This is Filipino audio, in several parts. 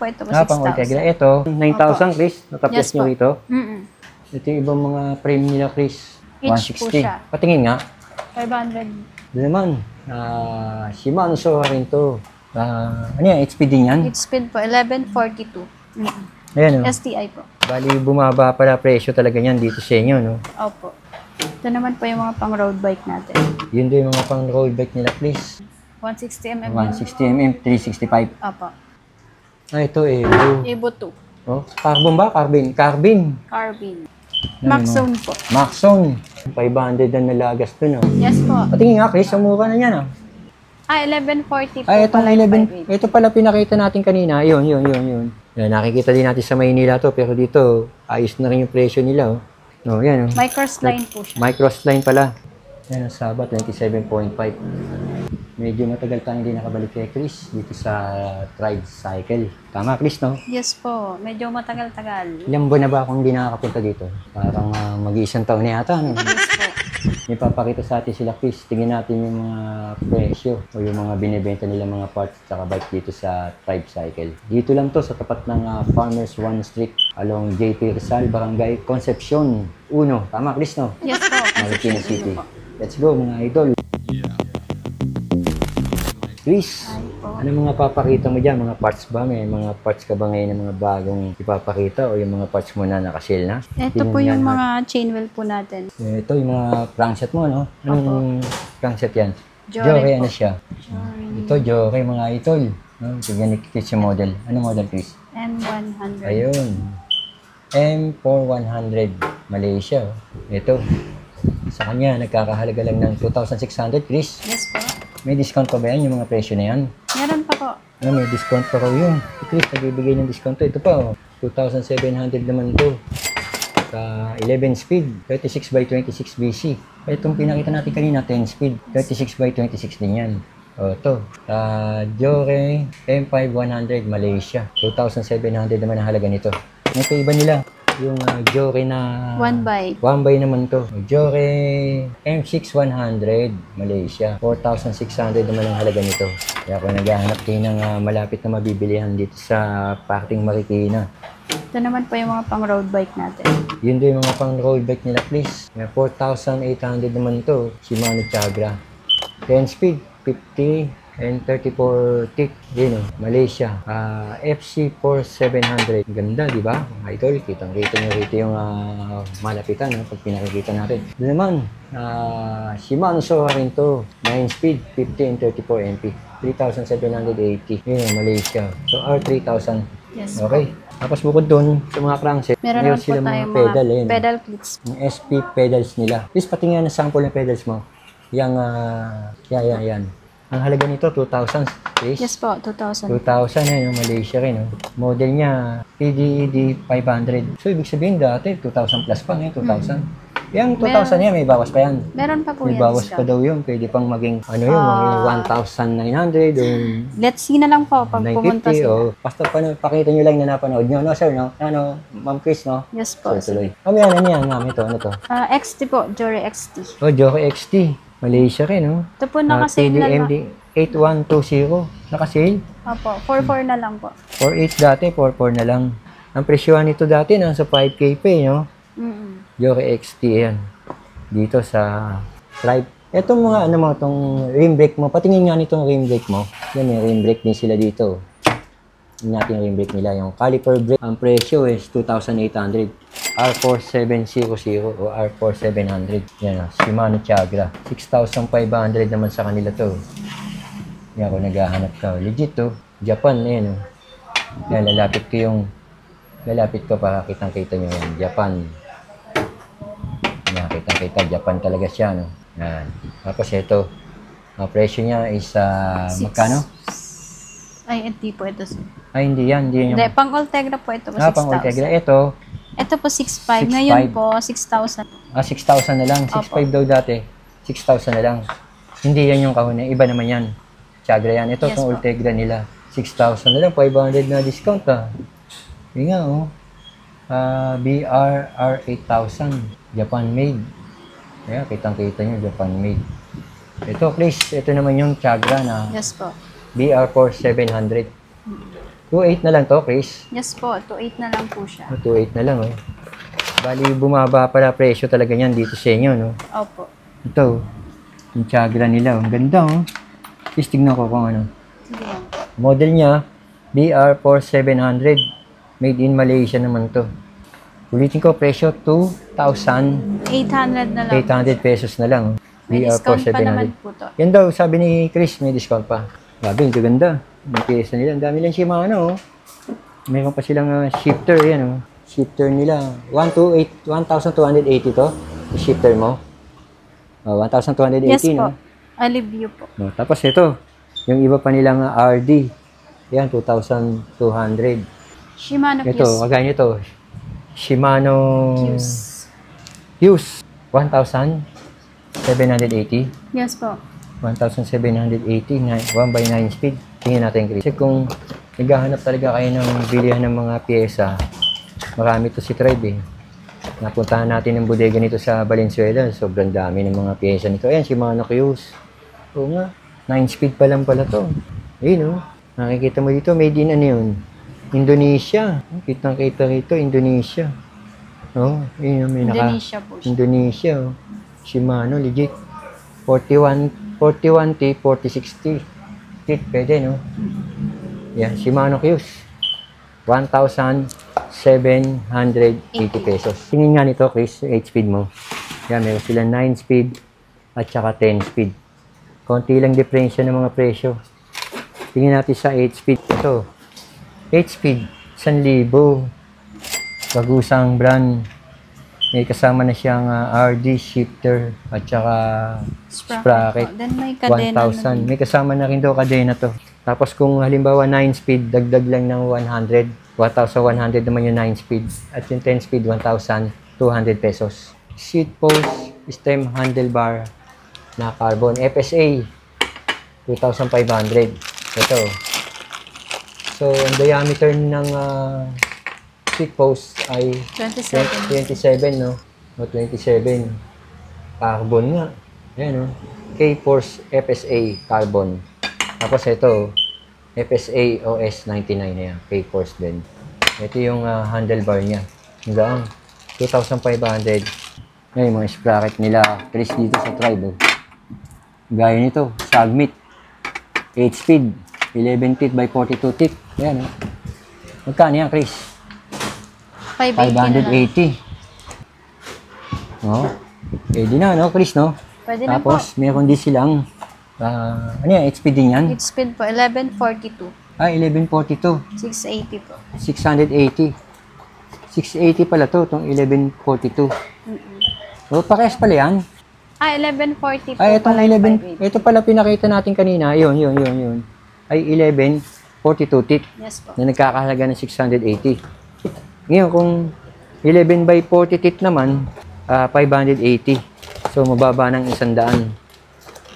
po ito po, Pang Ultegra. Ito, 9,000, Chris. Natapos Yes nyo po. ito. Mm-mm. Ito yung ibang mga frame nila, Chris. Each po 160. siya. Patingin nga. 500. Doon naman. Shimano rin to. Ano yan? HPD niyan? Each speed po, 1142. Mm-mm. Ayan, oh. STI po. Bali, bumaba pala presyo talaga niyan dito sa inyo, no? Opo. Ito naman po yung mga pang road bike natin. Yun din yung mga pang road bike nila, Chris. 160mm. 160mm, 365. Opo. Ito, Evo. Evo 2. Oh, carbon ba? Carbon. Carbine. Ano, Maxzone po. Maxzone. 500 ang nalagas dun, oh. Yes po. Patingin nga, Chris, ang mura na yan, oh. 1140 po. Itong pala yung 11. Ito pala pinakita natin kanina. Yun. Yan, nakikita din natin sa Maynila to, pero dito, ayos na rin yung presyo nila, oh. Oh, yan, oh. Microslide po siya. Microslide pala. Yan, ang Sabat, 27.5. Medyo matagal tayong hindi nakabalik kay Chris dito sa Tricycle. Tama, Chris, no? Yes po. Medyo matagal-tagal. Ilang buwan na ba akong hindi nakakapunta dito? Parang mag-iisang taon na yata, no? Yes po. May papakita sa atin sila, Chris. Tingnan natin yung mga presyo o yung mga binibenta nila mga parts at bike dito sa Tricycle. Dito lang to sa tapat ng Farmers One Street along JP Rizal, Barangay Concepcion 1. Tama, Chris, no? Yes po. Marikina City. Let's go, mga idol. Chris, ano mga papakita mo dyan? Mga parts ba? May mga parts ka ba ngayon ng mga bagong ipapakita o yung mga parts mo na nakasale na? Ito po yung mga chain wheel po natin. Ito yung mga crankset mo, no? Anong crankset yan? Jory ano po. siya? Ito, Jory, mga idol. No? Tignan ni Chris yung model. Anong model, Chris? M100. Ayun. M4100. Malaysia. Oh. Ito. Sa kanya, nagkakahalaga lang ng 2,600, Chris. Yes po. May discount pa ba yan, yung mga presyo na yan? Meron pa po. May discount pa raw yun. Si Chris, nagbibigay ng discount to. Ito pa, oh. 2,700 naman to. Sa 11 speed, 36 by 26 BC. Itong pinakita natin kanina, 10 speed, 36 by 26 din yan. O, ito. Jory M5100 Malaysia. 2,700 naman ang halaga nito. Ito iba nila. Yung Jory na 1 by naman to. Jory M6100 Malaysia. 4,600 naman ang halaga nito. Kaya ako naghahanap din ng malapit na mabibilihan dito sa parting Marikina. Ito naman po yung mga pang road bike natin. Yun din yung mga pang road bike nila, please. 4,800 naman to. Shimano Chagra. 10 speed, 50 and 34 tick. Yun o, Malaysia. FC4700. Ganda, di ba? Mga idol, kitang-kita nyo rito yung malapitan pag pinakikita natin. Doon naman, Shimano rin to. 9 speed, 50 and 34 MP. 3,780. Yun o, Malaysia. So, R3,000. Yes. Okay. Tapos bukod doon, sa mga crankset, Meron naman po sila tayong mga pedal. mga pedal clips. Yung SP pedals nila. Please, patingin ng sample ng pedals mo. Yang, yan. Ang halaga nito, 2,000. Please. Yes po, 2,000. 2,000 yan, yung Malaysia rin. Model niya, PDED 500. So, ibig sabihin dati, 2,000 plus pa ngayon, 2,000. Yung 2,000 yan, may bawas pa yan. Meron pa po May yan. bawas pa daw yun. Pwede pang maging, maging 1,900 o Let's see na lang po pag pumunta 950. sila. O, basta pakita nyo lang na napanood nyo. No, sir, no? Ma'am Chris, no? Yes po. So, tuloy. Ano yan, ma'am? Ito, ano to? XT po, Jory XT. Oh, Jory XT. Malaysia rin, no? Ito po nakasale na lang. TDMD 8120. Nakasale? Opo, 4,400 na lang po. 4,800 dati, 4,400 na lang. Ang presyohan nito dati, nasa 5K pa, no? Jory XT yan. Dito sa Tribe. Itong mga, itong rim brake mo. Patingin nga nitong rim brake mo. Yan, may rim brake din sila dito. Yung natin rim brake nila. Yung caliper brake, ang presyo is 2,800. R4700 o R4700. Yan, Shimano Chagra. 6,500 naman sa kanila to. Yan, kung naghahanap ka. Legit to. Japan, yan. Yan, lalapit ko para kitang-kita nyo yan. Japan. Yan, kitang-kita. Japan talaga siya, no? Yan. Tapos ito. Ang presyo niya is, magkano? Ay, hindi po ito. Ay, hindi yan. Hindi Hindi, pang Ultegra po ito po, 6,000. pang Ultegra. Ito po, 6,500. Ngayon po, 6,000. 6,000 na lang. 6,500 daw dati. 6,000 na lang. Hindi yan yung kahon. Iba naman yan. Chagra yan. Ito, itong Ultegra nila. 6,000 na lang. 500 na discount, Hindi nga, BRR 8,000. Japan made. Kaya, kitang-kita nyo, Japan made. Ito, please. Ito naman yung Chagra na Yes po. BR4700. 2.8 na lang to, Chris. Yes po, 2.8 na lang po siya. 2.8 na lang, oh. Bali, bumaba pala presyo talaga niyan dito sa inyo, no? Opo. Ito, yung Chagra nila. Ang ganda, oh. Please, tignan ko kung ano. Sige lang. Model niya, BR4700. Made in Malaysia naman to. Ulitin ko, presyo 2,800 800 na lang. pesos na lang. May discount pa naman BR4700. po to. Yan daw, sabi ni Chris, may discount pa. Sabi, ito ganda. Yung pyesa nila. Ang dami lang Shimano, oh. Meron pa silang shifter, yan, oh. Shifter nila. 1,280 to. Yung shifter mo. 1,280, Yes po. no? Alivio po. No, tapos ito, yung iba pa nilang RD. Yan, 2,200. Shimano Ito, Fuse. kagaya nito. Shimano Fuse. 1,780. Yes po. 1,780. 1x9 speed. Tingnan natin, Chris. Kasi kung naghahanap talaga kayo ng bilihan ng mga pyesa, marami to si Tribe, eh. Napuntahan natin ng bodega nito sa Valenzuela. Sobrang dami ng mga pyesa nito. Ayan, Shimano Fuse. Oo nga. 9 speed pa lang pala to. Ayun, oh. Nakikita mo dito, made in ano yun? Indonesia. Kitang-kita rito, Indonesia. Oh, yun, may Indonesia po siya. Indonesia, oh. Shimano, legit. 41T, 4060. Tit, pwede, no? Yan, Shimano Fuse. 1,780 pesos. Tingin nga nito, Chris, 8 speed mo. Yan, meron sila 9 speed at saka 10 speed. Konti lang diferensya ng mga presyo. Tingin natin sa 8 speed. Ito, 8 speed, 1,000. Bagusang brand. May kasama na siyang RD shifter at saka sprocket. Then may kadena 1,000. May kasama na rin daw kadena to. Tapos kung halimbawa 9 speed, dagdag lang ng 100. 1,100 naman yung 9 speed. At yung 10 speed, 1,200 pesos. Seat post, stem handlebar na carbon. FSA, 2,500. Ito. So, ang diameter ng seat post ay 27, no? O 27. Carbon nga. Ayan, no? K-Force FSA carbon. Tapos ito, FSA OS 99 na yan. K-Force din. Ito yung handlebar niya. Hanggang 2,500. Ngayon, yung mga sprocket nila. Chris dito sa Tribe. Gaya nito, Sagmit. 8 speed. 11 teeth by 42 teeth. Ayan, no? Magkano yan, Chris? 580. No? Pwede na, no, Chris, no? Pwede na po. Tapos, meron din silang, ano yan, 8 speed din yan? 8 speed po, 1142. 1142. 680 po. 680. 680 pala to, itong 1142. O, parehas pala yan. 1140 po. Ay, itong pala yung 11, ito pala pinakita natin kanina. Yun. Ay, 1142 teeth. Yes po. Na nagkakahalaga ng 680. Ngayon, kung 11 by 40 teeth naman, 580. So, mababa ng 100.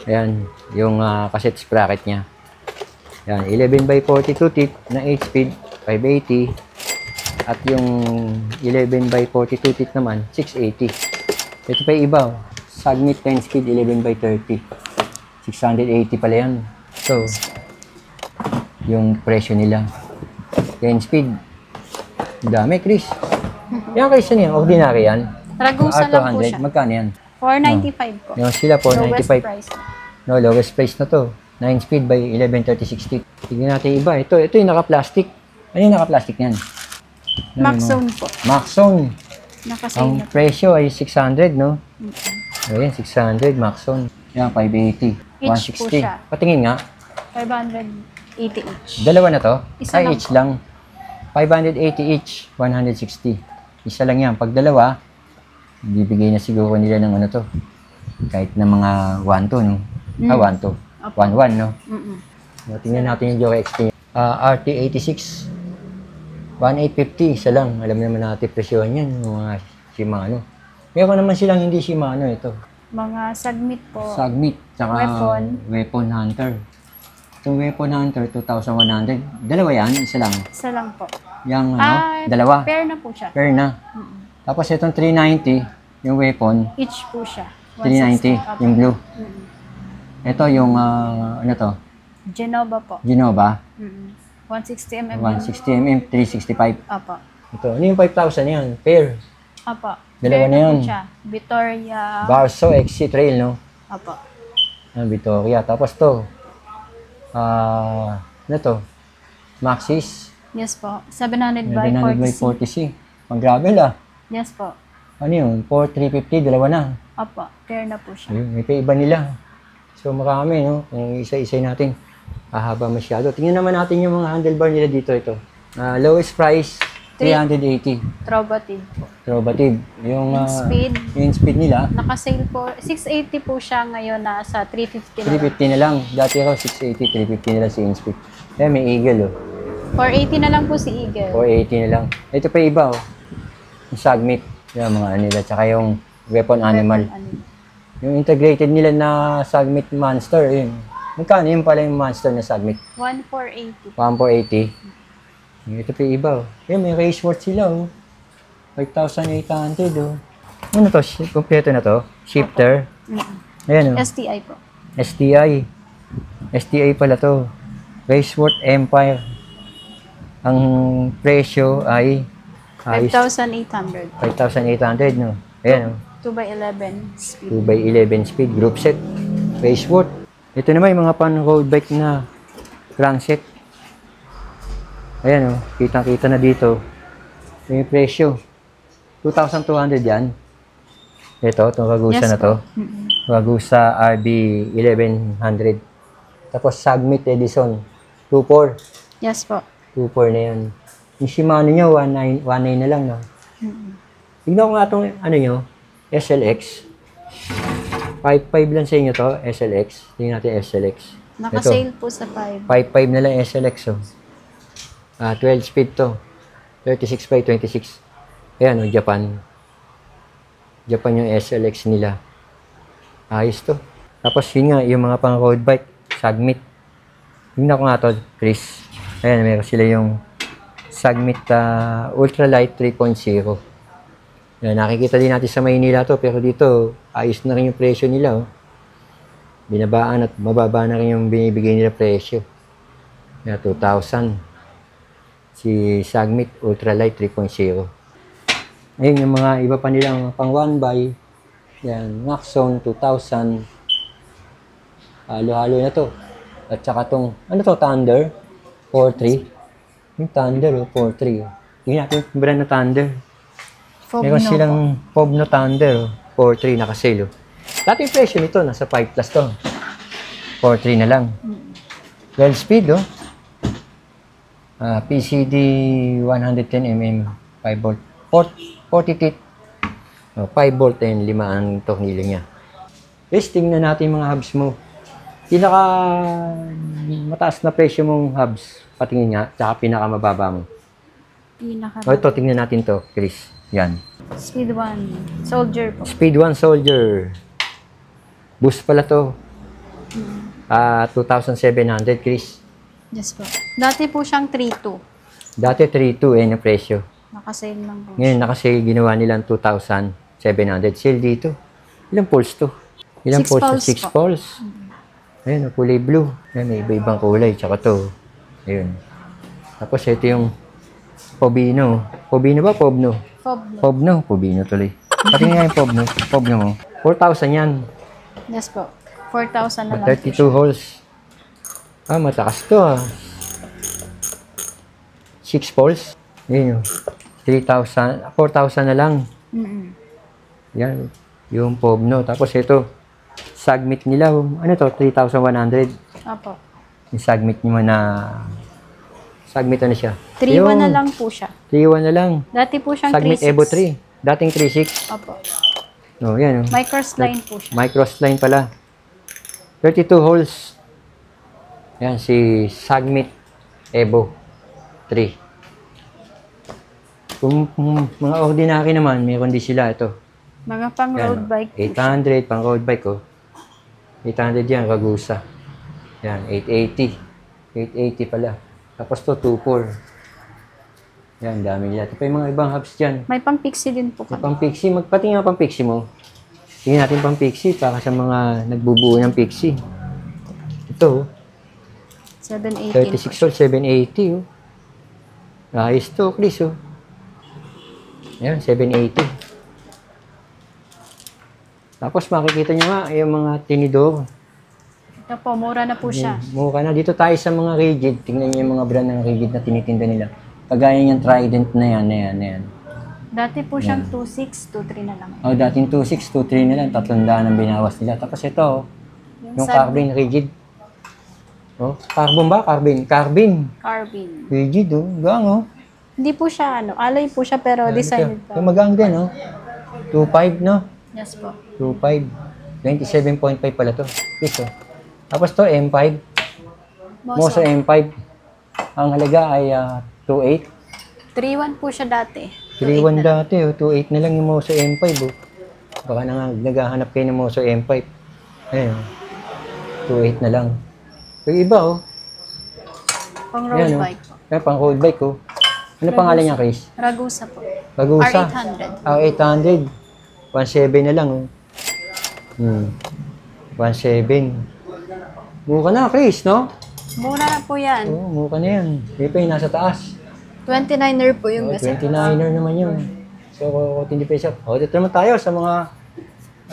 Ayan, yung cassette sprocket niya. Ayan, 11 by 42 teeth na 8 speed, 580. At yung 11 by 42 teeth naman, 680. Ito pa yung iba. Sagmit 10 speed, 11 by 30. 680 pala yan. So, yung presyo nila. 10 speed. Dami, Chris. Yan, Chris, yan yan. Ordinary yan. Ragusa lang po siya. Magkano yan? 495 po. Yung sila, Lowest 495. price. No, lowest price na to. 9 speed by 1136 teeth. Tignan natin iba. Ito yung naka-plastic. Ano yung naka-plastic niyan? Maxzone po. Maxzone. Nakasave Ang na po. presyo ay 600, no? Ayan, 600, Maxzone. Yan, 580. Each po 160. siya. Patingin nga. 580 each. Dalawa na to? Isa lang Each po. lang. 580 each, 160. Isa lang yan. Pag dalawa, bibigay na siguro nila ng ano to. Kahit na mga 1-2, no? 1-2. 1-1, no? So, tingnan natin yung Joke XT. RT86. 1,850. Isa lang. Alam naman natin presyon yan. Yung mga Shimano. Meron naman silang hindi Shimano ito. Mga Sagmit po. Sagmit. Tsaka Weapon Hunter. Itong Weapon Hunter, 2,100. Dalawa yan? Isa lang? Isa lang po. Yung ano? Dalawa? Pair na po siya. Pair na. Tapos itong 390, yung Weapon. Each po siya. 390, 160. yung blue. Ito yung, ano to? Genova po. Genova. 160 mm. 160mm, 365. Opo. Ito, ano yung 5,000 yan? Pair. Opo. Dalawa na Rare yan. po siya. Victoria. Barso XC Trail, no? Opo. Victoria. Tapos to, ano to? Maxis. Yes po. 700 by 700 by 40. 40C. Pang gravel ah. Yes po. Ano yun? 4,350, dalawa na. Opo. Fair na po siya. Ayun, may iba nila. So marami, no? Kung isa-isay natin, hahaba masyado. Tingnan naman natin yung mga handlebar nila dito. Ito. Lowest price, 380. Trobatid po. Trobatid. Yung Speed. yung speed nila, Naka-sale po. 680 po siya ngayon na sa 350 na lang. 350 na lang. Dati ako 680, 350 na lang si InSpeed. Kaya may Eagle, oh. 480 na lang po si Eagle. 480 na lang. Ito pa iba, oh. Yung Sagmit. Yung mga nila. Tsaka yung Weapon Animal. Yung integrated nila na Sagmit Monster, yun. Magkano yun pala yung Monster na Sagmit? 1480. 1480. Ito pa iba, oh. Yan, may raceworth sila, oh. 5,800, oh. Ano to? Kompleto na to? Shifter. Ayan, oh. STI po. STI. STI pala to. Raceworth Empire. Ang presyo ay 5,800. 5,800, no? Ayan, oh. 2x11 speed. 2x11 speed. Group set. Raceworth. Ito naman yung mga pan-road bike na crankset. Ayan, oh. Kitang-kita na dito. Yung presyo. 2,200 yan. Ito, itong Ragusa Yes, na to. po. Ragusa RB 1100. Tapos Sagmit Edison 24. Yes po. 24 na yan. Yung Shimano nyo, 19 na lang, no? Tignan ko nga itong, ano nyo, SLX. 5.5 lang sa inyo to, SLX. Tingnan natin SLX. Naka-sale po sa 5. 5.5 na lang SLX, oh. 12 speed to. 36 by 26. Ayan, oh, Japan. Japan yung SLX nila. Ayos to. Tapos yun nga, yung mga pang road bike, Sagmit. Tingnan ko nga to, Chris. Ayan, meron sila yung Sagmit Ultralight 3.0. Yan, nakikita din natin sa Maynila to, pero dito, ayos na rin yung presyo nila, oh. Binabaan at mababa na rin yung binibigay nila presyo. Yan, 2,000. Si Sagmit Ultralight 3.0. Ayun, yung mga iba pa nilang pang 1x. Yan, Maxon 2,000. Halo-halo na to. At saka tong, ano to, Thunder 4.3. Yung Thunder, oh, 4.3. Tingnan natin yung brand na Thunder. Meron silang Pobno Thunder, oh, 4.3 naka-sale, oh. Dati yung presyo nito, nasa 5 plus to. 4.3 na lang. Well speed, oh. PCD 110mm 5 volt. 40 teeth. 5 volt and 5 ang tornilyo niya. Guys, tingnan natin yung mga hubs mo. Pinaka mataas na presyo mong hubs, patingin nga, tsaka pinaka mababa mo. Pinaka. Ito, tingnan natin to, Chris. Yan. Speed 1. Soldier po. Speed 1 Soldier. Boost pala to. 2,700, Chris. Yes po. Dati po siyang 3.2. Dati 3,200 yung presyo. Naka-sale lang po. Ngayon, nakasale, ginawa nilang 2,700. Sale dito. Ilang poles to? Ilang 6 poles? poles 6 po. poles. Ayun, kulay blue. Ayun, may iba-ibang kulay. Tsaka to. Ayun. Tapos ito yung Pobino. Pobino ba? Pobno? Pobno. Pobno. Pobino tuloy. Pati nga yung Pobno. Pobno mo. 4,000 yan. Yes po. 4,000 na lang. 32 holes. Matakas to, 6 poles. Ayun yun. 3,000. 4,000 na lang. Yan. Yung Pobno. Tapos ito. Sagmit nila. Ano to? 3,100. Opo. Yung Sagmit nyo na... Sagmit ano siya? 3.1 na lang po siya. 3,1 na lang. Dati po siyang 3.6. Sagmit Evo 3. Dating 3,6. Opo. Oh, yan. Oh. Microslide po siya. Microslide pala. 32 holes. Yan, si Sagmit Evo 3. Kung mga ordinary naman, meron din sila ito. Mga pang Yan, road bike po siya. 800, pang road bike, oh. 800 yan, Ragusa. Yan, 880. 880 pala. Tapos to, 24. Yan, dami nila. Ito pa yung mga ibang hubs dyan. May pang pixie din po Yung kami. pang pixie, magpati nga pang pixie mo. Tingnan natin pang pixie para sa mga nagbubuo ng pixie. Ito, oh. 718 36 volt, 780, oh. Ayos to, Chris, oh. Ayan, 780. Tapos makikita nyo nga, yung mga tinidor. Ito po, mura na po siya. Mukha na. Dito tayo sa mga rigid. Tingnan nyo yung mga brand ng rigid na tinitinda nila. Kagaya niyang Trident na yan. Dati po siyang 2.6, 2.3 na lang. Oh, dating 2.6, 2.3 na lang. 300 ang binawas nila. Tapos ito, oh, yung carbon rigid. Oh, carbon ba? Carbon. Carbine. Rigid, oh. Gang, oh. Hindi po siya, alloy po siya, pero decided pa. Gumagang din, oh. 2.5, no? Yes po. 2.5. 27.5 pala to. Yes, oh. Tapos to, M5. Moso M5. Ang halaga ay 2.8. 3.1 po siya dati. 3.1 dati, oh. 2.8 na lang yung Moso M5, oh. Baka naghahanap kayo ng Moso M5. Ayun. 2.8 na lang. Yung iba, oh. Pang road Ayan, oh. bike po. Kaya pang road bike, oh. Ano pangalan niya, Chris? Ragusa po. Ragusa. R800. R800. 1.7 na lang, oh. 1.7. Mukha na, Chris, no? Mura na po yan. Oo, mukha na yan. Hindi pa yung nasa taas. 29er po yung 29er naman yun. So, hindi pa isa. O, dito naman tayo sa mga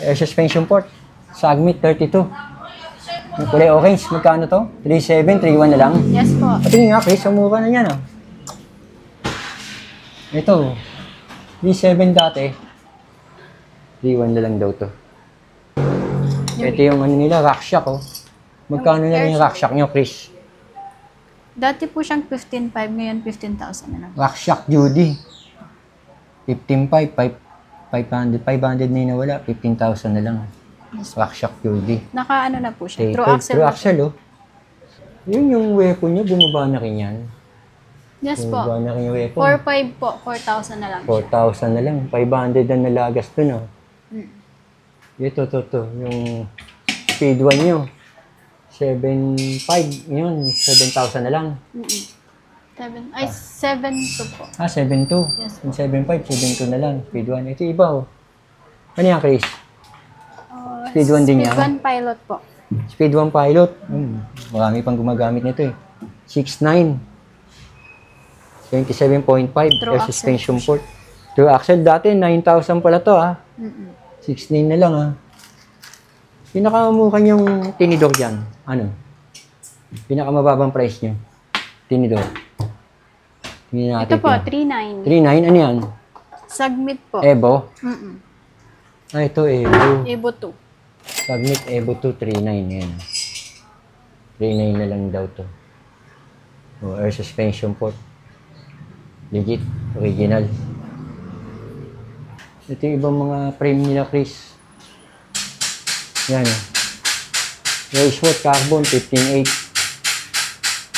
air suspension port. Sagmit 32. Yung kulay orange, magkano to? 3.7, 3.1 na lang. Yes po. Patingin nga, Chris, ang mukha na yan, ah. Ito, 3.7 dati. 3.1 na lang daw to. Ito yung ano nila, rack shock, oh. Magkano na lang yung rack shock nyo, Chris? Dati po siyang 15.5, ngayon 15,000 na lang. Rack shock Judy. 15.5, 500 na yung nawala, 15,000 na lang. Yes. Rack shock Judy. Naka-ano na po siya. True axle, oh. Yun yung weapon nyo, bumaba na rin yan. Yes po. Bumaba na rin yung weapon. 4.5 po, 4,000 na lang siya. 4,000 na lang, 500 na nalagas dun, oh. Mm. Ito, yung speed 1 nyo. 7.5, yun, 7,000 na lang. 7.2 po. 7.2. Yes, Yung 7.5, 7.2 na lang. Speed 1. Ito iba, oh. Ano yan, Chris? Speed 1 din yan. Speed 1 pilot po. Speed 1 pilot. Marami pang gumagamit nito, eh. 6.9. 27.5. Air suspension port. True axle dati, 9,000 pala to, ah. 6.9 na lang, ah. Pinakamukha niyong tinidor dyan. Ano? Pinakamababang price niyo. Tinidor. Tingnan natin. Ito po, 3.9. 3.9? Ano yan? Sagmit po. Evo? Ah, ito Evo. Evo 2. Sagmit Evo 2, 3.9 yan. 3.9 na lang daw to. O, air suspension port. Legit. Original. Ito yung ibang mga frame nila, Chris. Yan, eh. Rosewood Carbon, 15.8.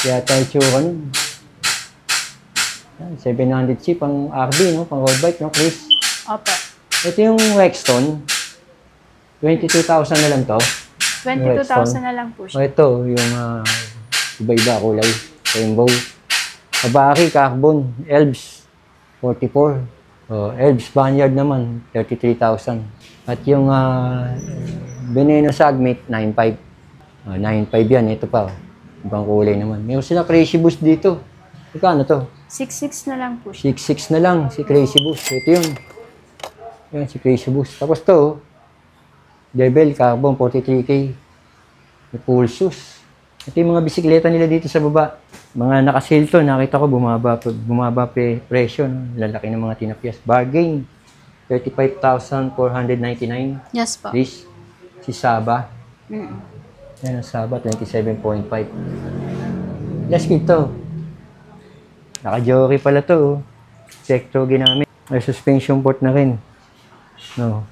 Kaya tayo tsura nun. 700C pang RB, no? Pang road bike, no, Chris? Opo. Ito yung Rexton. 22,000 na lang to. 22,000 na lang po O, siya. ito, yung iba-iba kulay. Rainbow. Abari, Carbon, Elves, 44. O, Elves Banyard naman, 33,000. At yung Veneno Sagmit, 9.5. 9.5 yan, ito pa. Ibang kulay naman. Meron sila Crazy Boost dito. Magkano to? 6.6 na lang po siya. 6.6 na lang si Crazy Boost. Ito yun. Yan, si Crazy Boost. Tapos to, Devil Carbon, 43K. May Pulsus. Ito yung mga bisikleta nila dito sa baba. Mga nakasil to, nakita ko bumaba presyo. No? Lalaki ng mga tinapyas. Bargain. 35,499. Yes po. This, si Saba. Yan ang Saba, 27.5. Last kid to. Naka-jory pala to. Sector ginamit. May suspension port na rin. No.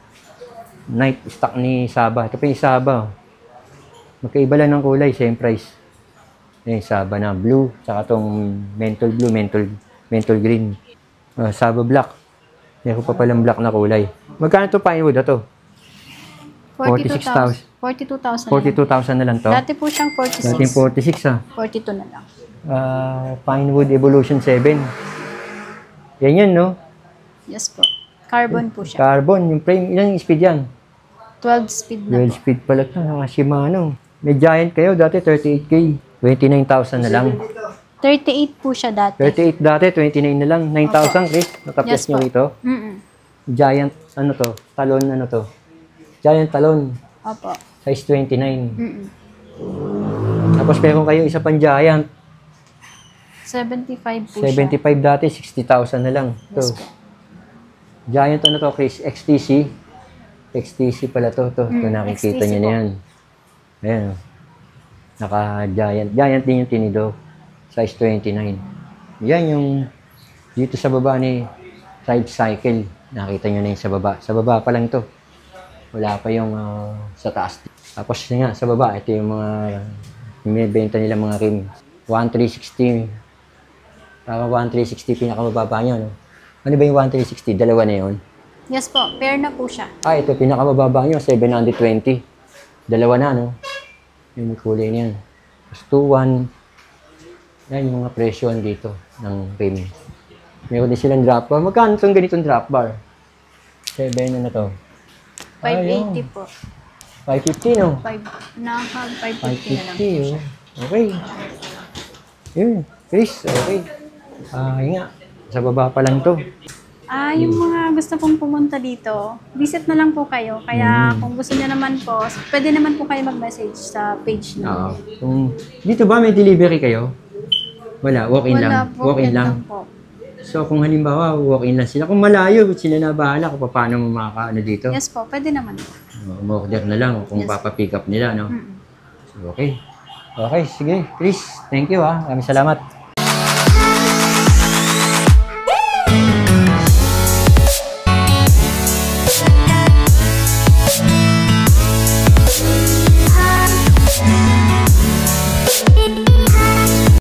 Night stock ni Saba. Ito pa yung Saba. Magkaiba lang ng kulay, same price. Yung Saba na blue, tsaka tong menthol blue, menthol green. Saba black. Meron pa palang black na kulay. Magkano to Pinewood na to? 42,000 42,000 na lang to. Dati po siyang 46. Dating 46 ah. 42 na lang. Pinewood Evolution 7. Yan, no? Yes po. Carbon po siya. Carbon, yung frame, ilang speed yan? 12 speed na 12 po. speed pala ito, naka Shimano. May Giant kayo, dati 38K. 29,000 na lang. 38 po siya dati. 38 dati, 29 na lang. 9,000, Chris. Nakaples Yes nyo po. rito. Giant, ano to? Talon, ano to? Giant talon. Opo. Size 29. Tapos meron kayo isa pang giant. 75 po 75 siya. dati, 60,000 na lang. Yes To. po. Giant ano to, Chris? XTC. XTC pala to. Ito nakikita XTC nyo na po. yan. Ayan. Naka-giant. Giant din yung tinido. Size 29. Yan yung dito sa baba ni Tribe Cycle. Nakita nyo na yung sa baba. Sa baba pa lang to. Wala pa yung sa taas. Tapos yun nga, sa baba, ito yung mga binibenta nila mga rim. 1,360. Tama 1,360 pinakamababa nyo, no? Ano ba yung 1,360? Dalawa na yun? Yes po. Pair na po siya. Ito, pinakamababa nyo, 720. Dalawa na, no? Yung kulay niyan. Tapos 2,1. Yan yung mga presyon dito ng rim. Meron din silang drop bar. Magkano itong ganitong drop bar? 7 na to. 580 po. 550, no? 550 na lang. 550, oh. Okay. Yun, Chris, okay. Yun nga, sa baba pa lang to. Yung mga gusto pong pumunta dito, visit na lang po kayo. Kaya kung gusto niyo naman po, pwede naman po kayo mag-message sa page Oo. namin. Dito ba may delivery kayo? Wala, walk-in Wala lang. po, Walk-in yan lang. po. So, kung halimbawa, walk-in lang sila. Kung malayo, sila na bahala kung paano mo makakaano dito. Yes po, pwede naman po. Order na lang kung Yes. papapick up nila, no? So, okay. Okay, sige. Chris, thank you, ha. Maraming salamat.